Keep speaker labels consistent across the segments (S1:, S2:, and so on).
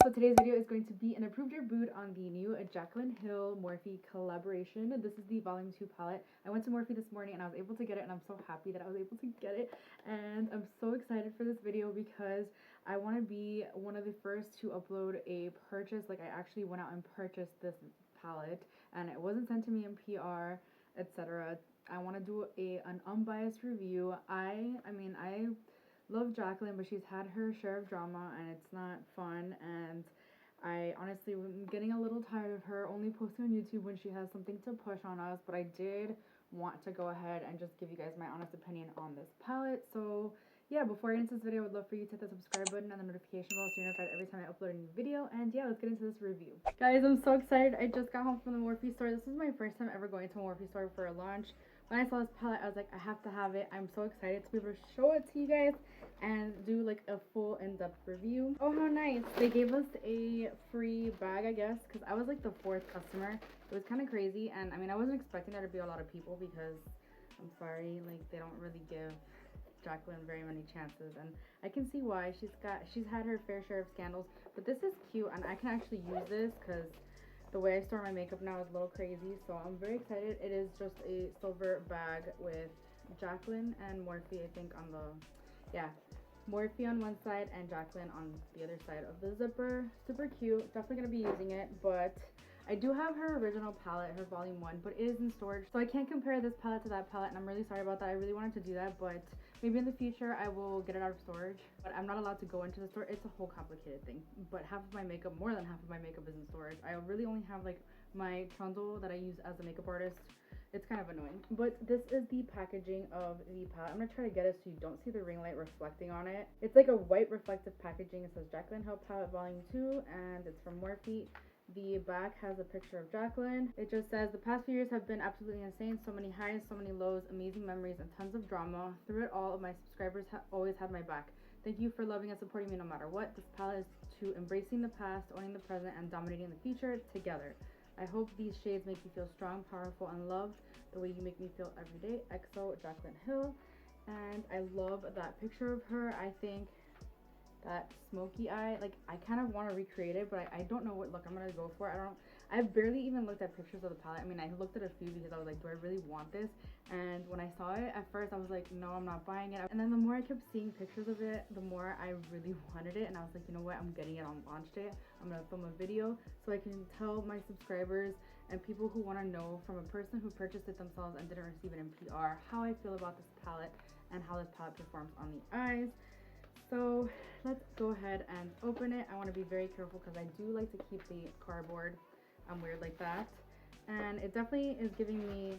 S1: so today's video is going to be an approved your boot on the new Jaclyn Hill Morphe collaboration. This is the volume 2 palette. I went to Morphe this morning and I was able to get it, and I'm so happy that I was able to get it, and I'm so excited for this video because I want to be one of the first to upload a purchase. Like, I actually went out and purchased this palette and it wasn't sent to me in PR, etc. I want to do an unbiased review. I mean, I love Jaclyn, but she's had her share of drama and it's not fun, and I honestly am getting a little tired of her only posting on YouTube when she has something to push on us. But I did want to go ahead and just give you guys my honest opinion on this palette. So yeah, before I get into this video, I would love for you to hit the subscribe button and the notification bell so you're notified every time I upload a new video. And yeah, let's get into this review. Guys, I'm so excited. I just got home from the Morphe store. This is my first time ever going to a Morphe store for a launch. When I saw this palette, I was like, I have to have it. I'm so excited to be able to show it to you guys and do like a full in-depth review. Oh, how nice. They gave us a free bag, I guess, because I was like the 4th customer. It was kind of crazy, and I mean, I wasn't expecting there to be a lot of people because, I'm sorry, like, they don't really give Jaclyn very many chances, and I can see why. She's had her fair share of scandals, but this is cute, and I can actually use this because the way I store my makeup now is a little crazy, so I'm very excited. It is just a silver bag with Jaclyn and Morphe, I think, on the, yeah, Morphe on one side and Jaclyn on the other side of the zipper. Super cute. Definitely gonna be using it, but I do have her original palette, her volume 1, but it is in storage, so I can't compare this palette to that palette, and I'm really sorry about that. I really wanted to do that, but maybe in the future I will get it out of storage. But I'm not allowed to go into the store. It's a whole complicated thing. But half of my makeup, more than half of my makeup, is in storage. I really only have like my trundle that I use as a makeup artist. It's kind of annoying. But this is the packaging of the palette. I'm gonna try to get it so you don't see the ring light reflecting on it. It's like a white reflective packaging. It says Jaclyn Hill Palette Volume 2, and it's from Morphe. The back has a picture of Jaclyn. It just says, the past few years have been absolutely insane. So many highs, so many lows, amazing memories, and tons of drama. Through it all, my subscribers always had my back. Thank you for loving and supporting me no matter what. This palette is to embracing the past, owning the present, and dominating the future together. I hope these shades make you feel strong, powerful, and loved the way you make me feel every day. XO Jaclyn Hill. And I love that picture of her. I think that smoky eye, like, I kind of want to recreate it, but I don't know what look I'm gonna go for. I've barely even looked at pictures of the palette. I mean, I looked at a few because I was like, do I really want this? And when I saw it at first, I was like, no, I'm not buying it. And then the more I kept seeing pictures of it, the more I really wanted it, and I was like, you know what, I'm getting it on launch day. I'm gonna film a video so I can tell my subscribers and people who want to know from a person who purchased it themselves and didn't receive it in PR how I feel about this palette and how this palette performs on the eyes. So let's go ahead and open it. I want to be very careful because I do like to keep the cardboard weird like that, and it definitely is giving me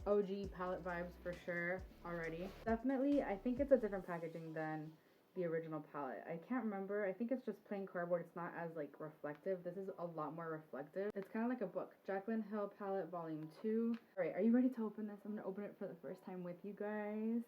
S1: OG palette vibes for sure already. Definitely, I think it's a different packaging than the original palette. I can't remember. I think it's just plain cardboard. It's not as like reflective. This is a lot more reflective. It's kind of like a book. Jaclyn Hill Palette Volume 2. All right, are you ready to open this? I'm gonna open it for the first time with you guys.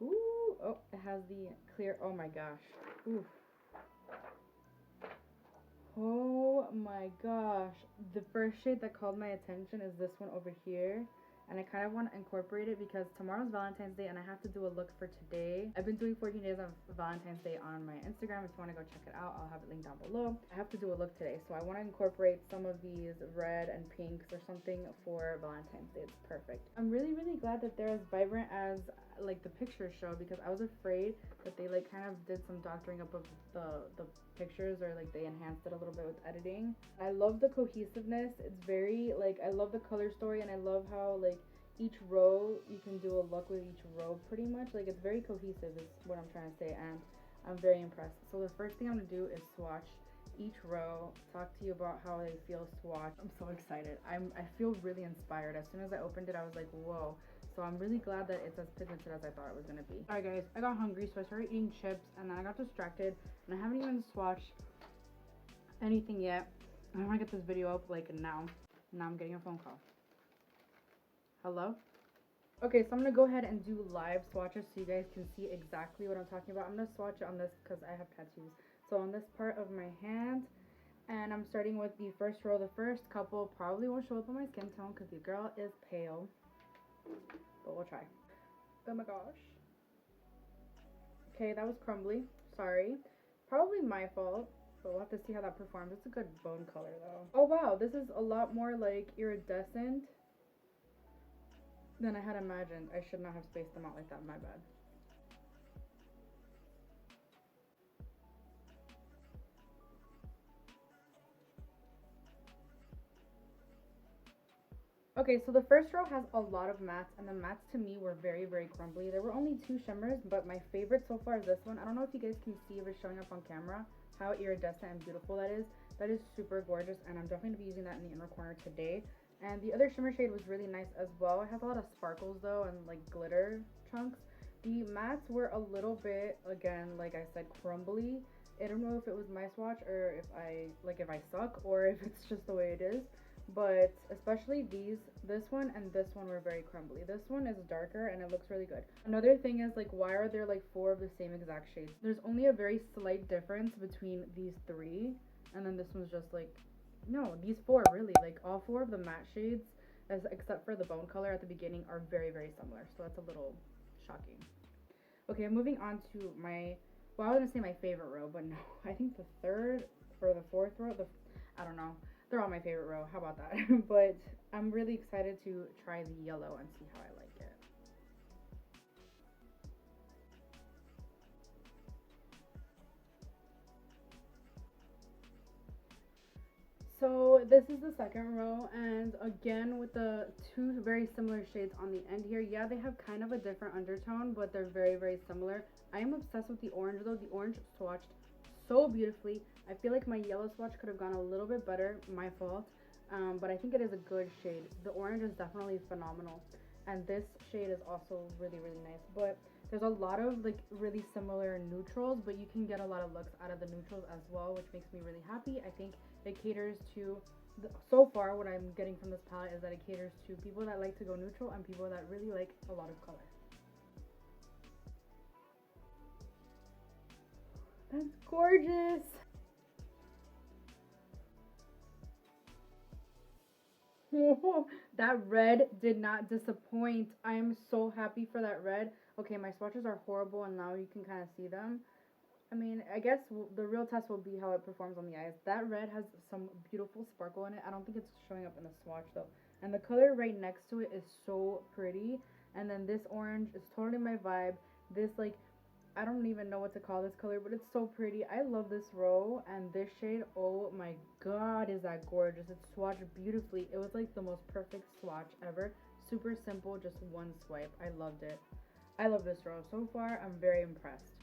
S1: Ooh, oh, it has the clear, oh my gosh. Ooh. Oh my gosh. The first shade that called my attention is this one over here. And I kind of want to incorporate it because tomorrow's Valentine's Day and I have to do a look for today. I've been doing 14 days of Valentine's Day on my Instagram. If you want to go check it out, I'll have it linked down below. I have to do a look today, so I want to incorporate some of these red and pinks or something for Valentine's Day. It's perfect. I'm really glad that they're as vibrant as like the pictures show, because I was afraid that they like kind of did some doctoring up of the pictures, or like they enhanced it a little bit with editing. I love the cohesiveness. It's very like, I love the color story, and I love how like each row you can do a look with each row pretty much. Like, it's very cohesive is what I'm trying to say, and I'm very impressed. So the first thing I'm gonna do is swatch each row, talk to you about how they feel swatched. I'm so excited. I feel really inspired. As soon as I opened it, I was like, whoa. So I'm really glad that it's as pigmented as I thought it was gonna be. Alright guys, I got hungry, so I started eating chips, and then I got distracted, and I haven't even swatched anything yet. I wanna get this video up like now. Now I'm getting a phone call. Hello? Okay, so I'm gonna go ahead and do live swatches so you guys can see exactly what I'm talking about. I'm gonna swatch it on this because I have tattoos. So on this part of my hand, and I'm starting with the first row. The first couple probably won't show up on my skin tone because the girl is pale, but we'll try. Oh my gosh. Okay, that was crumbly. Sorry. Probably my fault. So we'll have to see how that performs. It's a good bone color though. Oh wow, this is a lot more like iridescent than I had imagined. I should not have spaced them out like that, my bad. Okay, so the first row has a lot of mattes, and the mattes to me were very crumbly. There were only 2 shimmers, but my favorite so far is this one. I don't know if you guys can see if it's showing up on camera, how iridescent and beautiful that is. That is super gorgeous, and I'm definitely going to be using that in the inner corner today. And the other shimmer shade was really nice as well. It has a lot of sparkles though, and like glitter chunks. The mattes were a little bit, again, like I said, crumbly. I don't know if it was my swatch or if I suck, or if it's just the way it is. But especially this one and this one were very crumbly. This one is darker and it looks really good. Another thing is, like, why are there like 4 of the same exact shades? There's only a very slight difference between these 3, and then this one's just like, no, these 4 really, like all 4 of the matte shades except for the bone color at the beginning are very similar, so that's a little shocking. Okay, moving on to my, well, I was gonna say my favorite row, but no, I think the 3rd or the 4th row, I don't know. They're all my favorite row. How about that? But I'm really excited to try the yellow and see how I like it. So this is the 2nd row, and again with the 2 very similar shades on the end here. Yeah, they have kind of a different undertone, but they're very similar. I am obsessed with the orange though. The orange swatched so beautifully. I feel like my yellow swatch could have gone a little bit better, my fault. But I think it is a good shade. The orange is definitely phenomenal, and this shade is also really nice. But there's a lot of like really similar neutrals, but you can get a lot of looks out of the neutrals as well, which makes me really happy. I think it caters to so far what I'm getting from this palette is that it caters to people that like to go neutral and people that really like a lot of color. That's gorgeous. That red did not disappoint. I am so happy for that red. Okay, my swatches are horrible and now you can kind of see them. I mean, I guess the real test will be how it performs on the eyes. That red has some beautiful sparkle in it. I don't think it's showing up in the swatch though. And the color right next to it is so pretty. And then this orange is totally my vibe. This like, I don't even know what to call this color, but it's so pretty. I love this row, and this shade, oh my god, is that gorgeous. It's swatched beautifully. It was like the most perfect swatch ever. Super simple, just one swipe. I loved it. I love this row. So far, I'm very impressed.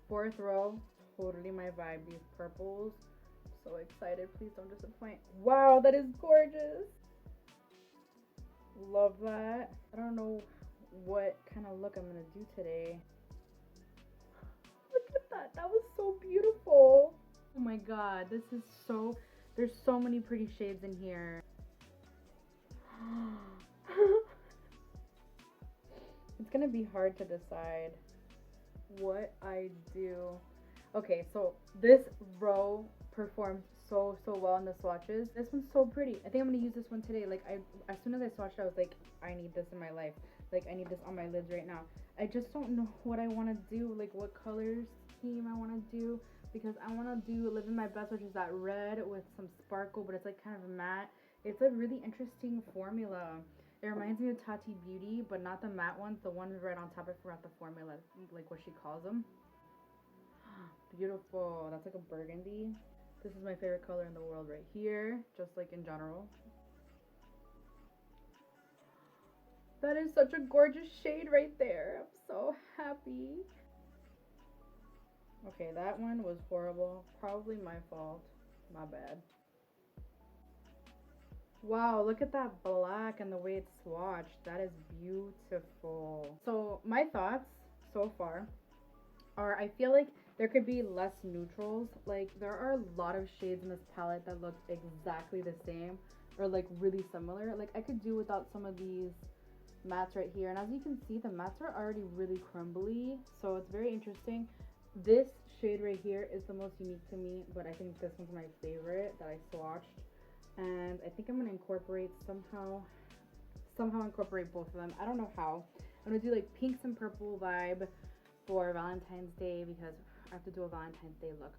S1: 4th row, totally my vibe. These purples, so excited. Please don't disappoint. Wow, that is gorgeous. Love that. I don't know what kind of look I'm gonna do today. That was so beautiful. Oh my god, this is so, there's so many pretty shades in here. It's gonna be hard to decide what I do. Okay, so this row performed so well in the swatches. This one's so pretty. I think I'm gonna use this one today. Like, as soon as I swatched, I was like, I need this in my life. Like, I need this on my lids right now. I just don't know what I want to do, like what colors scheme I want to do, because I want to do Live in My Best, which is that red with some sparkle, but it's like kind of matte. It's a really interesting formula. It reminds me of Tati Beauty, but not the matte ones, the ones right on top. I forgot the formula, like what she calls them. Beautiful. That's like a burgundy. This is my favorite color in the world right here, just like in general. That is such a gorgeous shade right there. I'm so happy. Okay, that one was horrible. Probably my fault. My bad. Wow, look at that black and the way it's swatched. That is beautiful. So my thoughts so far are, I feel like there could be less neutrals. Like, there are a lot of shades in this palette that look exactly the same or like really similar. Like, I could do without some of these mattes right here, and as you can see, the mattes are already really crumbly, so it's very interesting. This shade right here is the most unique to me, but I think this one's my favorite that I swatched, and I think I'm gonna incorporate somehow incorporate both of them. I don't know how. I'm gonna do like pinks and purple vibe for Valentine's Day, because I have to do a Valentine's Day look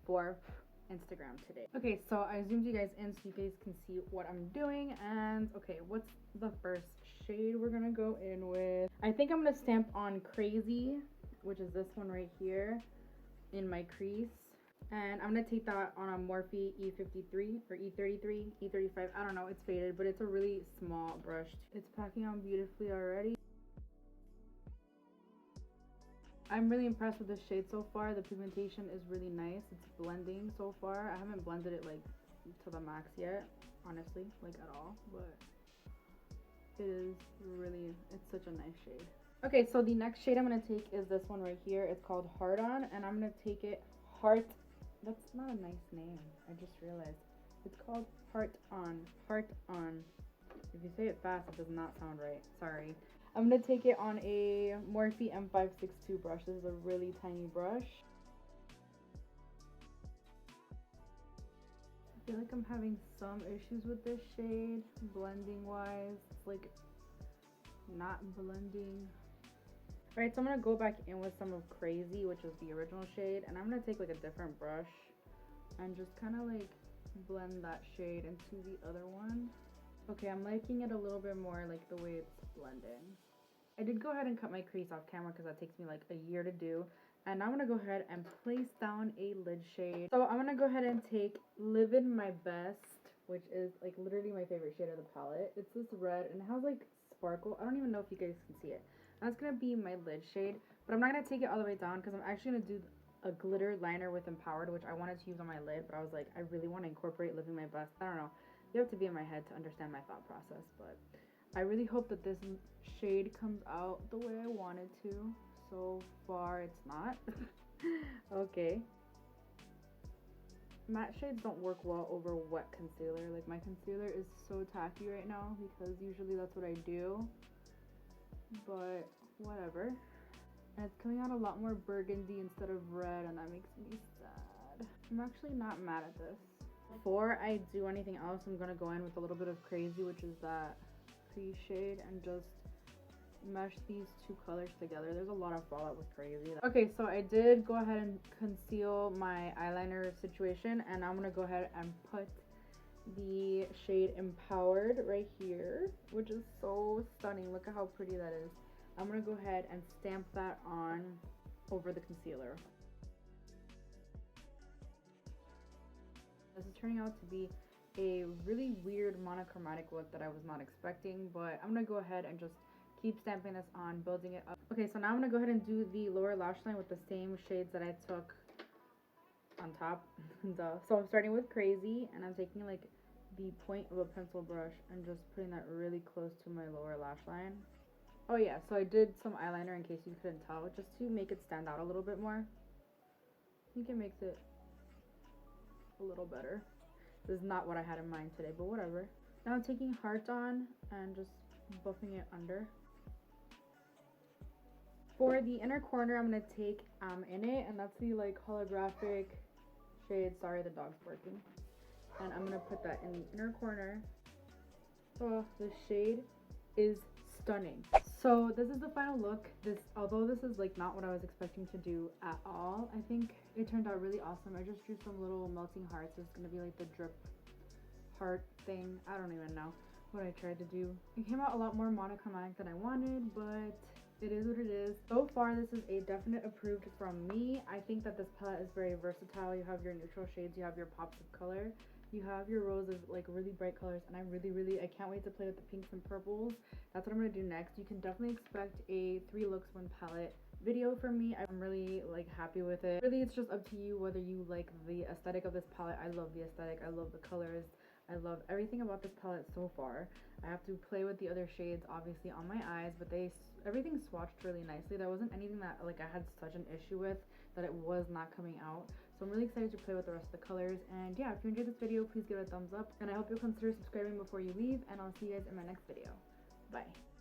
S1: for Instagram today. Okay, so I zoomed you guys in so you guys can see what I'm doing. And okay, what's the first shade we're gonna go in with? I think I'm gonna stamp on Crazy, which is this one right here, in my crease. And I'm gonna take that on a Morphe E53 or E33, E35, I don't know, it's faded, but it's a really small brush. It's packing on beautifully already. I'm really impressed with this shade so far. The pigmentation is really nice. It's blending so far. I haven't blended it like to the max yet, honestly, like at all, but it is really, it's such a nice shade. Okay, so the next shade I'm gonna take is this one right here. It's called Heart On, and I'm gonna take it Heart. That's not a nice name. I just realized. It's called Heart On. Heart On. If you say it fast, it does not sound right. Sorry. I'm going to take it on a Morphe M562 brush. This is a really tiny brush. I feel like I'm having some issues with this shade, blending wise. It's like not blending. Alright, so I'm going to go back in with some of Crazy, which is the original shade. And I'm going to take like a different brush and just kind of like blend that shade into the other one. Okay, I'm liking it a little bit more, like the way it's blending. I did go ahead and cut my crease off camera because that takes me like a year to do. And now I'm going to go ahead and place down a lid shade. So I'm going to go ahead and take Live in My Best, which is like literally my favorite shade of the palette. It's this red and it has like sparkle. I don't even know if you guys can see it. That's going to be my lid shade. But I'm not going to take it all the way down because I'm actually going to do a glitter liner with Empowered, which I wanted to use on my lid. But I was like, I really want to incorporate Live in My Best. I don't know. You have to be in my head to understand my thought process, but I really hope that this shade comes out the way I want it to. So far, it's not. Okay. Matte shades don't work well over wet concealer. Like, my concealer is so tacky right now because usually that's what I do. But whatever. And it's coming out a lot more burgundy instead of red, and that makes me sad. I'm actually not mad at this. Before I do anything else, I'm gonna go in with a little bit of Crazy, which is that crease shade, and just mesh these two colors together. There's a lot of fallout with Crazy. Okay, so I did go ahead and conceal my eyeliner situation, and I'm gonna go ahead and put the shade Empowered right here, which is so stunning. Look at how pretty that is. I'm gonna go ahead and stamp that on over the concealer. This is turning out to be a really weird monochromatic look that I was not expecting, but I'm gonna go ahead and just keep stamping this on, building it up. Okay, so now I'm gonna go ahead and do the lower lash line with the same shades that I took on top. So I'm starting with Crazy, and I'm taking like the point of a pencil brush and just putting that really close to my lower lash line. Oh yeah, so I did some eyeliner in case you couldn't tell, just to make it stand out a little bit more. I think it makes it a little better. This is not what I had in mind today, but whatever. Now I'm taking Heart On and just buffing it under. For the inner corner, I'm going to take In It, and that's the like holographic shade. Sorry, the dog's barking. And I'm going to put that in the inner corner. Oh, the shade is stunning. So this is the final look. Although this is like not what I was expecting to do at all, I think it turned out really awesome. I just drew some little melting hearts. It's gonna be like the drip heart thing. I don't even know what I tried to do. It came out a lot more monochromatic than I wanted, but it is what it is. So far, this is a definite approved from me. I think that this palette is very versatile. You have your neutral shades, you have your pops of color, you have your rows of like really bright colors, and I can't wait to play with the pinks and purples. That's what I'm gonna do next. You can definitely expect a 3 looks 1 palette video from me. I'm really like happy with it. Really, it's just up to you whether you like the aesthetic of this palette. I love the aesthetic, I love the colors, I love everything about this palette so far. I have to play with the other shades obviously on my eyes, but everything swatched really nicely. There wasn't anything that like I had such an issue with that it was not coming out. So I'm really excited to play with the rest of the colors. And yeah, if you enjoyed this video, please give it a thumbs up, and I hope you'll consider subscribing before you leave, and I'll see you guys in my next video. Bye.